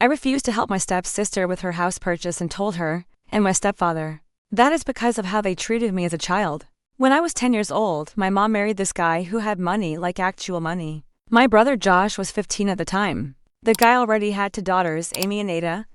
I refused to help my stepsister with her house purchase and told her, and my stepfather, that is because of how they treated me as a child. When I was 10 years old, my mom married this guy who had money, like actual money. My brother Josh was 15 at the time. The guy already had two daughters, Amy and Ada,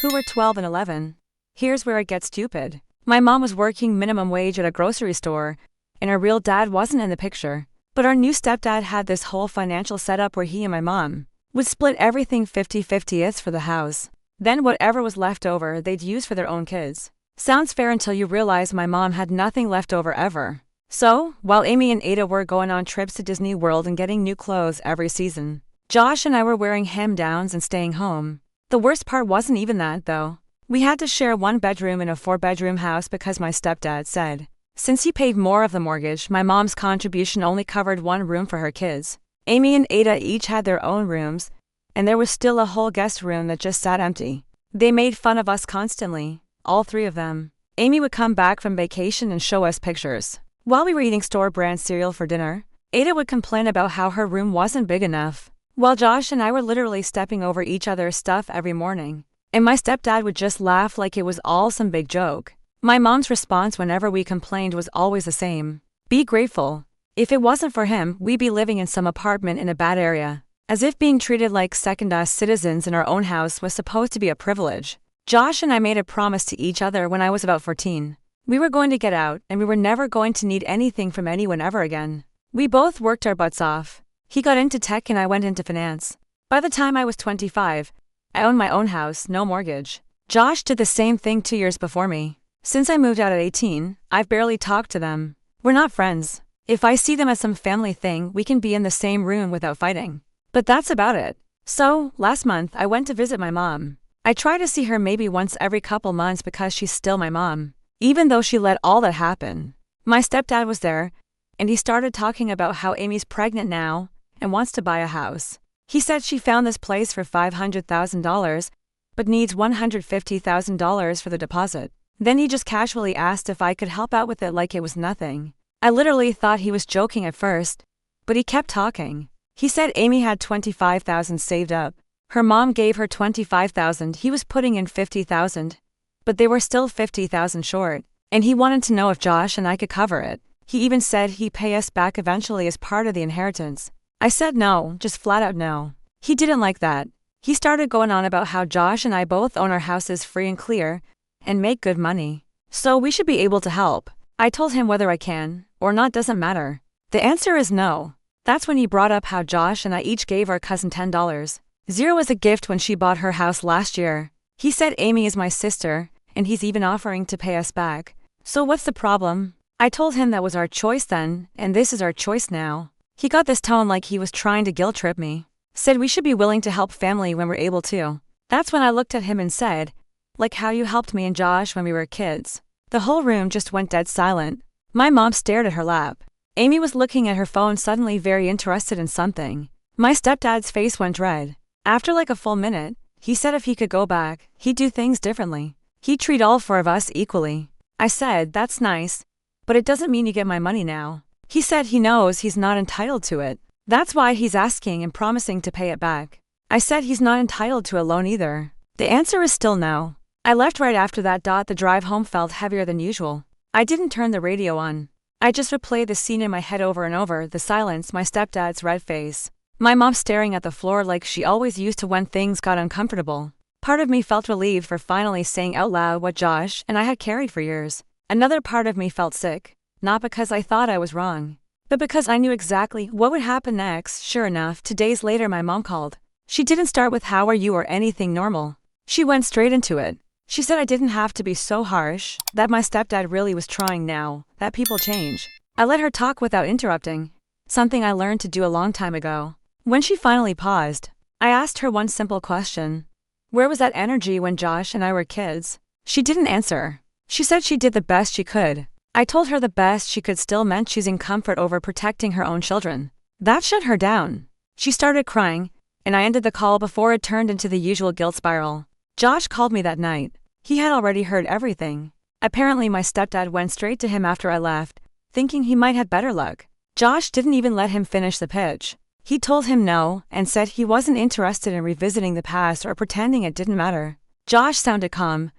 who were 12 and 11. Here's where it gets stupid. My mom was working minimum wage at a grocery store, and our real dad wasn't in the picture. But our new stepdad had this whole financial setup where he and my mom would split everything 50-50 for the house. Then whatever was left over, they'd use for their own kids. Sounds fair until you realize my mom had nothing left over ever. So, while Amy and Ada were going on trips to Disney World and getting new clothes every season, Josh and I were wearing hand-me-downs and staying home. The worst part wasn't even that, though. We had to share one bedroom in a 4-bedroom house because my stepdad said, since he paid more of the mortgage, my mom's contribution only covered one room for her kids. Amy and Ada each had their own rooms, and there was still a whole guest room that just sat empty. They made fun of us constantly, all three of them. Amy would come back from vacation and show us pictures. While we were eating store-brand cereal for dinner, Ada would complain about how her room wasn't big enough, while Josh and I were literally stepping over each other's stuff every morning. And my stepdad would just laugh like it was all some big joke. My mom's response whenever we complained was always the same. Be grateful. If it wasn't for him, we'd be living in some apartment in a bad area. As if being treated like second-class citizens in our own house was supposed to be a privilege. Josh and I made a promise to each other when I was about 14. We were going to get out, and we were never going to need anything from anyone ever again. We both worked our butts off. He got into tech and I went into finance. By the time I was 25, I owned my own house, no mortgage. Josh did the same thing 2 years before me. Since I moved out at 18, I've barely talked to them. We're not friends. If I see them as some family thing, we can be in the same room without fighting. But that's about it. So, last month, I went to visit my mom. I try to see her maybe once every couple months because she's still my mom, even though she let all that happen. My stepdad was there, and he started talking about how Amy's pregnant now and wants to buy a house. He said she found this place for $500,000, but needs $150,000 for the deposit. Then he just casually asked if I could help out with it like it was nothing. I literally thought he was joking at first, but he kept talking. He said Amy had $25,000 saved up. Her mom gave her $25,000, he was putting in $50,000, but they were still $50,000 short, and he wanted to know if Josh and I could cover it. He even said he'd pay us back eventually as part of the inheritance. I said no, just flat out no. He didn't like that. He started going on about how Josh and I both own our houses free and clear, and make good money. So we should be able to help. I told him whether I can, or not doesn't matter. The answer is no. That's when he brought up how Josh and I each gave our cousin $10. Zero as a gift when she bought her house last year. He said Amy is my sister, and he's even offering to pay us back. So what's the problem? I told him that was our choice then, and this is our choice now. He got this tone like he was trying to guilt trip me. Said we should be willing to help family when we're able to. That's when I looked at him and said, like how you helped me and Josh when we were kids. The whole room just went dead silent. My mom stared at her lap. Amy was looking at her phone, suddenly very interested in something. My stepdad's face went red. After like a full minute, he said if he could go back, he'd do things differently. He'd treat all four of us equally. I said, that's nice, but it doesn't mean you get my money now. He said he knows he's not entitled to it. That's why he's asking and promising to pay it back. I said he's not entitled to a loan either. The answer is still no. I left right after that. The drive home felt heavier than usual. I didn't turn the radio on. I just replayed the scene in my head over and over, the silence, my stepdad's red face, my mom staring at the floor like she always used to when things got uncomfortable. Part of me felt relieved for finally saying out loud what Josh and I had carried for years. Another part of me felt sick, not because I thought I was wrong, but because I knew exactly what would happen next. Sure enough, 2 days later my mom called. She didn't start with how are you or anything normal. She went straight into it. She said I didn't have to be so harsh, that my stepdad really was trying now, that people change. I let her talk without interrupting, something I learned to do a long time ago. When she finally paused, I asked her one simple question. Where was that energy when Josh and I were kids? She didn't answer. She said she did the best she could. I told her the best she could still meant choosing comfort over protecting her own children. That shut her down. She started crying, and I ended the call before it turned into the usual guilt spiral. Josh called me that night. He had already heard everything. Apparently my stepdad went straight to him after I left, thinking he might have better luck. Josh didn't even let him finish the pitch. He told him no and said he wasn't interested in revisiting the past or pretending it didn't matter. Josh sounded calm,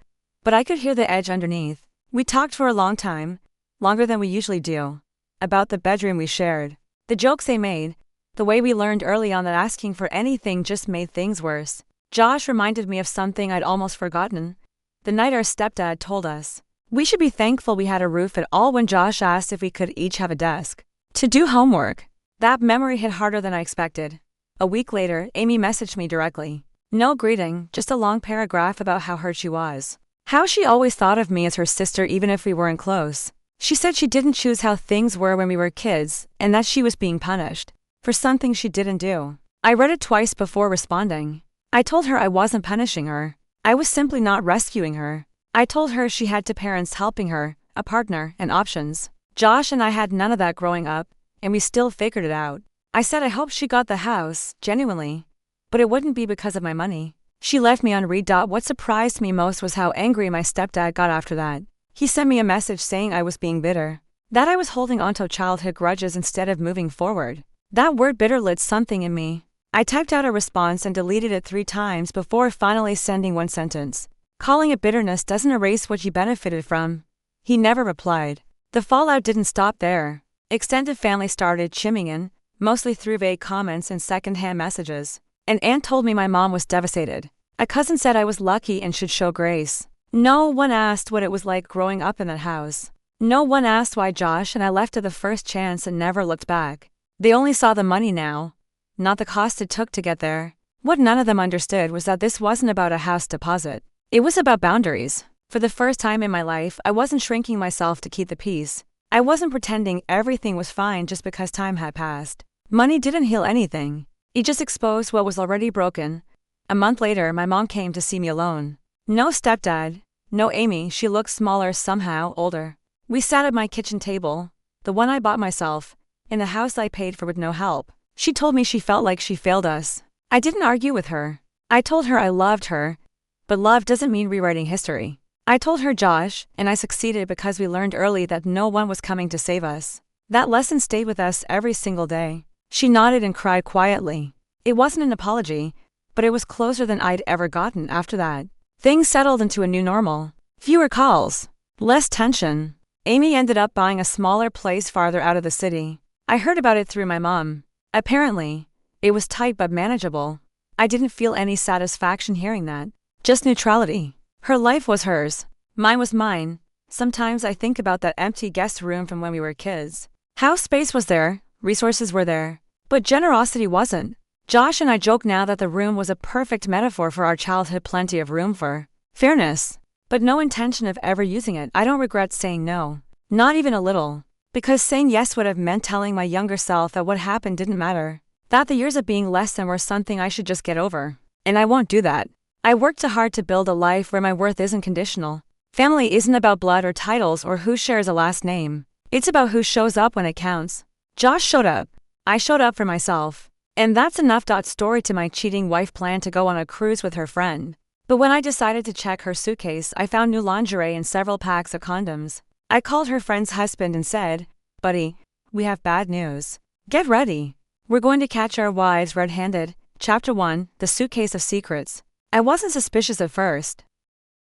but I could hear the edge underneath. We talked for a long time, longer than we usually do, about the bedroom we shared, the jokes they made, the way we learned early on that asking for anything just made things worse. Josh reminded me of something I'd almost forgotten. The night our stepdad told us we should be thankful we had a roof at all when Josh asked if we could each have a desk to do homework. That memory hit harder than I expected. A week later, Amy messaged me directly. No greeting, just a long paragraph about how hurt she was. How she always thought of me as her sister even if we weren't close. She said she didn't choose how things were when we were kids, and that she was being punished for something she didn't do. I read it twice before responding. I told her I wasn't punishing her. I was simply not rescuing her. I told her she had two parents helping her, a partner, and options. Josh and I had none of that growing up, and we still figured it out. I said I hoped she got the house, genuinely. But it wouldn't be because of my money. She left me on read. What surprised me most was how angry my stepdad got after that. He sent me a message saying I was being bitter, that I was holding onto childhood grudges instead of moving forward. That word bitter lit something in me. I typed out a response and deleted it 3 times before finally sending one sentence. Calling it bitterness doesn't erase what you benefited from. He never replied. The fallout didn't stop there. Extended family started chiming in, mostly through vague comments and secondhand messages. An aunt told me my mom was devastated. A cousin said I was lucky and should show grace. No one asked what it was like growing up in that house. No one asked why Josh and I left at the first chance and never looked back. They only saw the money now, not the cost it took to get there. What none of them understood was that this wasn't about a house deposit. It was about boundaries. For the first time in my life, I wasn't shrinking myself to keep the peace. I wasn't pretending everything was fine just because time had passed. Money didn't heal anything. It just exposed what was already broken. A month later, my mom came to see me alone. No stepdad, no Amy. She looked smaller, somehow older. We sat at my kitchen table, the one I bought myself, in the house I paid for with no help. She told me she felt like she failed us. I didn't argue with her. I told her I loved her, but love doesn't mean rewriting history. I told her Josh and I succeeded because we learned early that no one was coming to save us. That lesson stayed with us every single day. She nodded and cried quietly. It wasn't an apology, but it was closer than I'd ever gotten after that. Things settled into a new normal. Fewer calls, less tension. Amy ended up buying a smaller place farther out of the city. I heard about it through my mom. Apparently, it was tight but manageable. I didn't feel any satisfaction hearing that. Just neutrality. Her life was hers. Mine was mine. Sometimes I think about that empty guest room from when we were kids. House space was there, resources were there, but generosity wasn't. Josh and I joke now that the room was a perfect metaphor for our childhood, plenty of room for fairness, but no intention of ever using it. I don't regret saying no. Not even a little. Because saying yes would have meant telling my younger self that what happened didn't matter. That the years of being less than were something I should just get over. And I won't do that. I worked too hard to build a life where my worth isn't conditional. Family isn't about blood or titles or who shares a last name. It's about who shows up when it counts. Josh showed up. I showed up for myself. And that's enough. Story to my cheating wife planned to go on a cruise with her friend. But when I decided to check her suitcase, I found new lingerie and several packs of condoms. I called her friend's husband and said, "Buddy, we have bad news. Get ready. We're going to catch our wives red-handed." Chapter 1, The Suitcase of Secrets. I wasn't suspicious at first.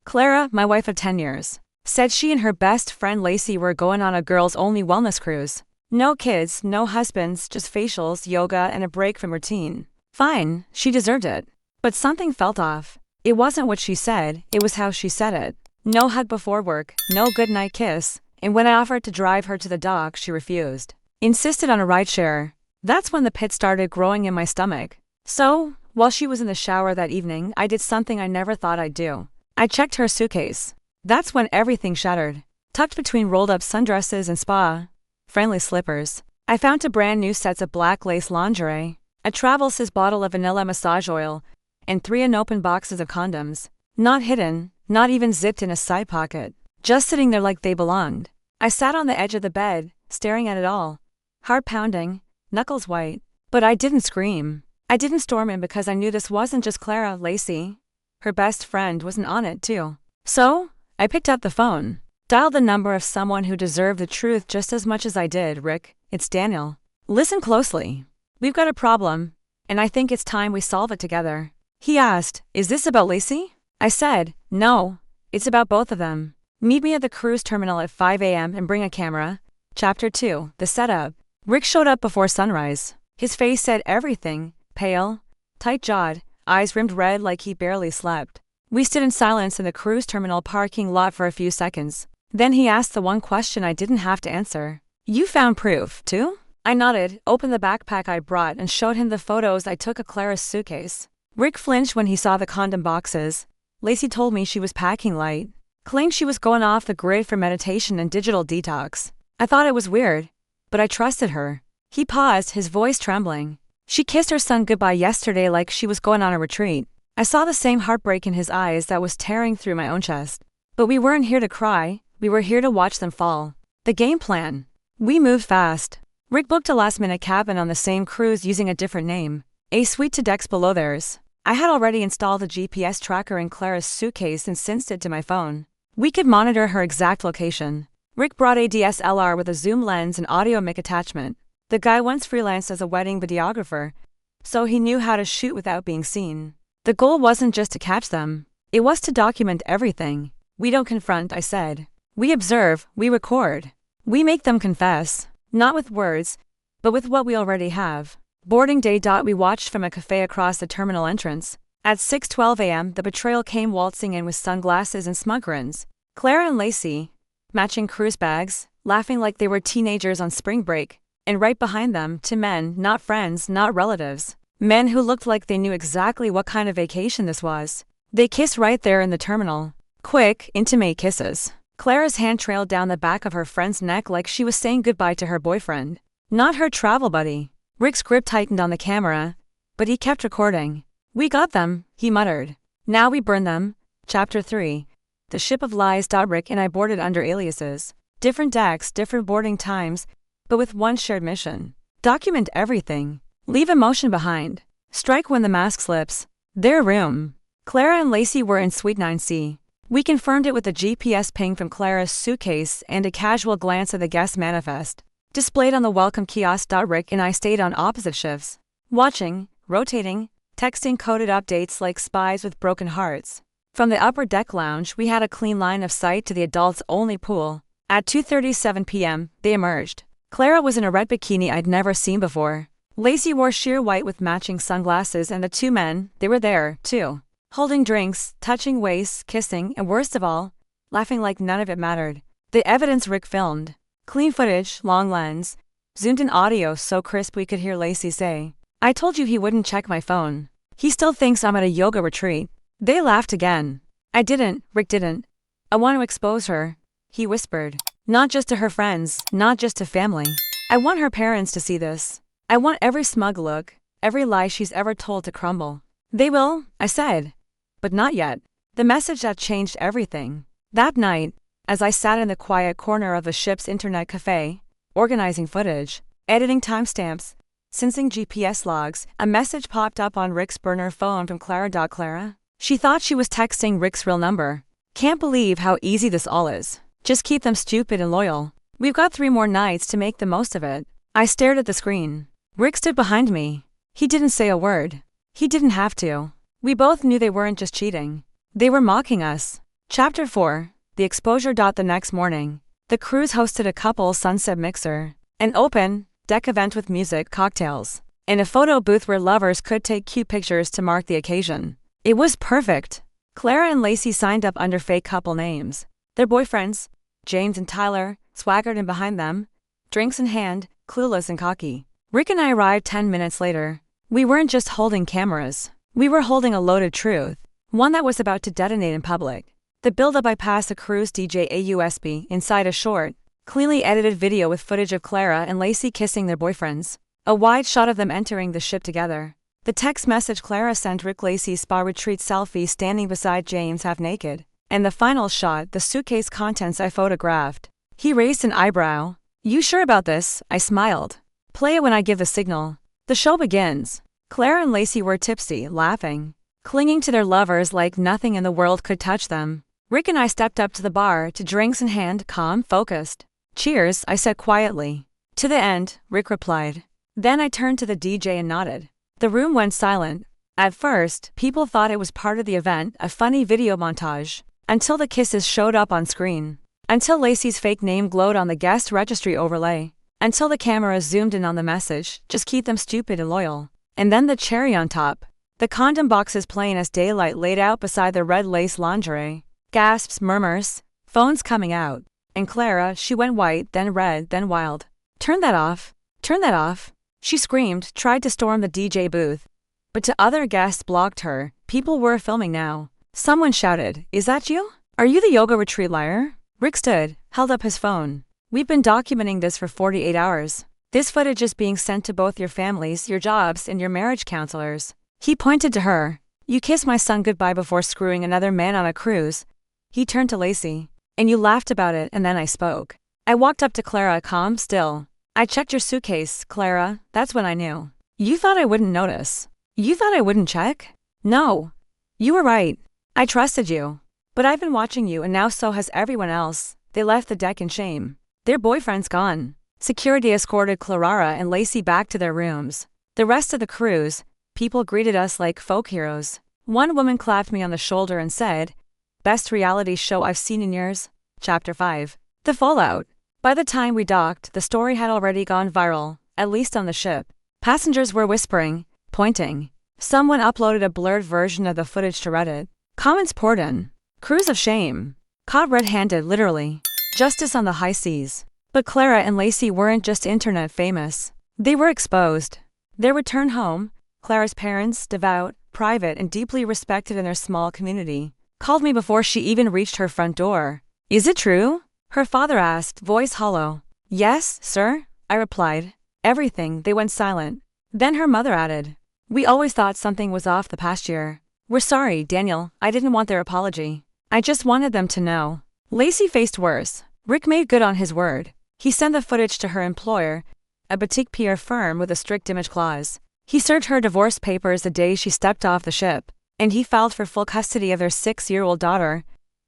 Clara, my wife of 10 years, said she and her best friend Lacey were going on a girls-only wellness cruise. No kids, no husbands, just facials, yoga, and a break from routine. Fine, she deserved it. But something felt off. It wasn't what she said, it was how she said it. No hug before work, no goodnight kiss, and when I offered to drive her to the dock, she refused. Insisted on a rideshare. That's when the pit started growing in my stomach. So, while she was in the shower that evening, I did something I never thought I'd do. I checked her suitcase. That's when everything shattered. Tucked between rolled-up sundresses and spa-friendly slippers, I found 2 brand new sets of black lace lingerie, a travel-size bottle of vanilla massage oil, and 3 unopened boxes of condoms. Not hidden, not even zipped in a side pocket. Just sitting there like they belonged. I sat on the edge of the bed, staring at it all. Heart pounding, knuckles white. But I didn't scream. I didn't storm in because I knew this wasn't just Clara. Lacey, her best friend, wasn't on it too. So, I picked up the phone. Dialed the number of someone who deserved the truth just as much as I did. "Rick, it's Daniel. Listen closely. We've got a problem, and I think it's time we solve it together. He asked, "Is this about Lacey?" I said, "No, it's about both of them. Meet me at the cruise terminal at 5 a.m. and bring a camera." Chapter 2, The Setup. Rick showed up before sunrise. His face said everything, pale, tight-jawed, eyes rimmed red like he barely slept. We stood in silence in the cruise terminal parking lot for a few seconds. Then he asked the one question I didn't have to answer. "You found proof, too?" I nodded, opened the backpack I brought and showed him the photos I took of Clara's suitcase. Rick flinched when he saw the condom boxes. Lacey told me she was packing light, claimed she was going off the grid for meditation and digital detox. I thought it was weird, but I trusted her. He paused, his voice trembling. "She kissed her son goodbye yesterday like she was going on a retreat." I saw the same heartbreak in his eyes that was tearing through my own chest. But we weren't here to cry, we were here to watch them fall. The game plan. We moved fast. Rick booked a last-minute cabin on the same cruise using a different name, a suite to decks below theirs. I had already installed a GPS tracker in Clara's suitcase and synced it to my phone. We could monitor her exact location. Rick brought a DSLR with a zoom lens and audio mic attachment. The guy once freelanced as a wedding videographer, so he knew how to shoot without being seen. The goal wasn't just to catch them. It was to document everything. We don't confront, I said. We observe, we record. We make them confess. Not with words, but with what we already have. Boarding day. We watched from a cafe across the terminal entrance. At 6:12 a.m., the betrayal came waltzing in with sunglasses and smug grins. Clara and Lacey, matching cruise bags, laughing like they were teenagers on spring break. And right behind them, two men, not friends, not relatives. Men who looked like they knew exactly what kind of vacation this was. They kissed right there in the terminal. Quick, intimate kisses. Clara's hand trailed down the back of her friend's neck like she was saying goodbye to her boyfriend, not her travel buddy. Rick's grip tightened on the camera, but he kept recording. "We got them," he muttered. "Now we burn them." Chapter 3. The Ship of Lies. Rick and I boarded under aliases. Different decks, different boarding times, but with one shared mission. Document everything. Leave emotion behind. Strike when the mask slips. Their room. Clara and Lacey were in Suite 9C. We confirmed it with a GPS ping from Clara's suitcase and a casual glance at the guest manifest displayed on the welcome kiosk. Rick and I stayed on opposite shifts, watching, rotating, texting coded updates like spies with broken hearts. From the upper deck lounge, we had a clean line of sight to the adults-only pool. At 2:37 p.m., they emerged. Clara was in a red bikini I'd never seen before. Lacey wore sheer white with matching sunglasses, and the two men, they were there, too. Holding drinks, touching waists, kissing, and worst of all, laughing like none of it mattered. The evidence Rick filmed. Clean footage, long lens, zoomed-in audio so crisp we could hear Lacey say, "I told you he wouldn't check my phone. He still thinks I'm at a yoga retreat." They laughed again. "I didn't, Rick didn't. I want to expose her," he whispered. "Not just to her friends, not just to family. I want her parents to see this. I want every smug look, every lie she's ever told to crumble." "They will," I said. But not yet. The message that changed everything. That night, as I sat in the quiet corner of the ship's internet cafe, organizing footage, editing timestamps, syncing GPS logs, a message popped up on Rick's burner phone from Clara. "Clara?" She thought she was texting Rick's real number. "Can't believe how easy this all is. Just keep them stupid and loyal. We've got 3 more nights to make the most of it." I stared at the screen. Rick stood behind me. He didn't say a word. He didn't have to. We both knew they weren't just cheating. They were mocking us. Chapter 4. The Exposure. The next morning, the cruise hosted a couple sunset mixer, an open deck event with music, cocktails, and a photo booth where lovers could take cute pictures to mark the occasion. It was perfect. Clara and Lacey signed up under fake couple names. Their boyfriends, James and Tyler, swaggered in behind them, drinks in hand, clueless and cocky. Rick and I arrived 10 minutes later. We weren't just holding cameras. We were holding a loaded truth, one that was about to detonate in public. The build-up bypassed a cruise DJ AUSB inside a short, cleanly edited video with footage of Clara and Lacey kissing their boyfriends. A wide shot of them entering the ship together. The text message Clara sent Rick, Lacey's spa retreat selfie standing beside James half naked. And the final shot, the suitcase contents I photographed. He raised an eyebrow. "You sure about this?" I smiled. "Play it when I give the signal." The show begins. Clara and Lacey were tipsy, laughing, clinging to their lovers like nothing in the world could touch them. Rick and I stepped up to the bar, to drinks in hand, calm, focused. "Cheers," I said quietly. "To the end," Rick replied. Then I turned to the DJ and nodded. The room went silent. At first, people thought it was part of the event, a funny video montage. Until the kisses showed up on screen. Until Lacey's fake name glowed on the guest registry overlay. Until the camera zoomed in on the message, just keep them stupid and loyal. And then the cherry on top. The condom boxes plain as daylight laid out beside the red lace lingerie. Gasps, murmurs, phones coming out. And Clara, she went white, then red, then wild. Turn that off. Turn that off. She screamed, tried to storm the DJ booth. But to other guests blocked her. People were filming now. Someone shouted, "Is that you? Are you the yoga retreat liar?" Rick stood, held up his phone. "We've been documenting this for 48 hours. This footage is being sent to both your families, your jobs, and your marriage counselors." He pointed to her. "You kissed my son goodbye before screwing another man on a cruise." He turned to Lacey. "And you laughed about it, and then I spoke." I walked up to Clara, calm, still. "I checked your suitcase, Clara, that's when I knew." "You thought I wouldn't notice? You thought I wouldn't check?" "No. You were right. I trusted you. But I've been watching you and now so has everyone else." They left the deck in shame. Their boyfriend's gone. Security escorted Clara and Lacey back to their rooms. The rest of the cruise, people greeted us like folk heroes. One woman clapped me on the shoulder and said, "Best reality show I've seen in years." Chapter 5. The fallout. By the time we docked, the story had already gone viral, at least on the ship. Passengers were whispering, pointing. Someone uploaded a blurred version of the footage to Reddit. Comments poured in. "Cruise of shame. Caught red-handed, literally. Justice on the high seas." But Clara and Lacey weren't just internet famous. They were exposed. Their return home, Clara's parents, devout, private, and deeply respected in their small community, called me before she even reached her front door. "Is it true?" her father asked, voice hollow. "Yes, sir," I replied. "Everything." They went silent. Then her mother added, "We always thought something was off the past year. We're sorry, Daniel, I didn't want their apology. I just wanted them to know." Lacey faced worse. Rick made good on his word. He sent the footage to her employer, a boutique PR firm with a strict image clause. He served her divorce papers the day she stepped off the ship, and he filed for full custody of their 6-year-old daughter.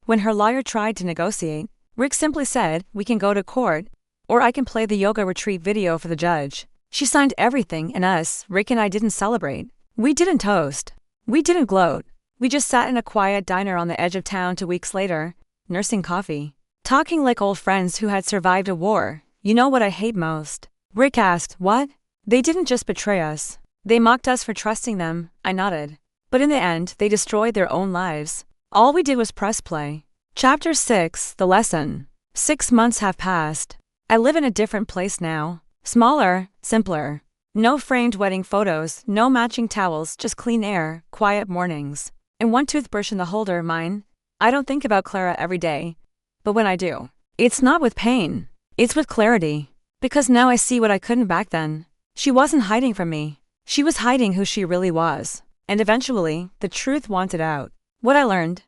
When her lawyer tried to negotiate, Rick simply said, "We can go to court, or I can play the yoga retreat video for the judge." She signed everything, and us, Rick and I, didn't celebrate. We didn't toast. We didn't gloat. We just sat in a quiet diner on the edge of town 2 weeks later, nursing coffee, talking like old friends who had survived a war. "You know what I hate most?" Rick asked. "What?" "They didn't just betray us. They mocked us for trusting them." I nodded. "But in the end, they destroyed their own lives. All we did was press play." Chapter 6. The lesson. 6 months have passed. I live in a different place now. Smaller, simpler. No framed wedding photos, no matching towels, just clean air, quiet mornings. And one toothbrush in the holder, mine. I don't think about Clara every day. But when I do, it's not with pain. It's with clarity. Because now I see what I couldn't back then. She wasn't hiding from me. She was hiding who she really was. And eventually, the truth wanted out. What I learned.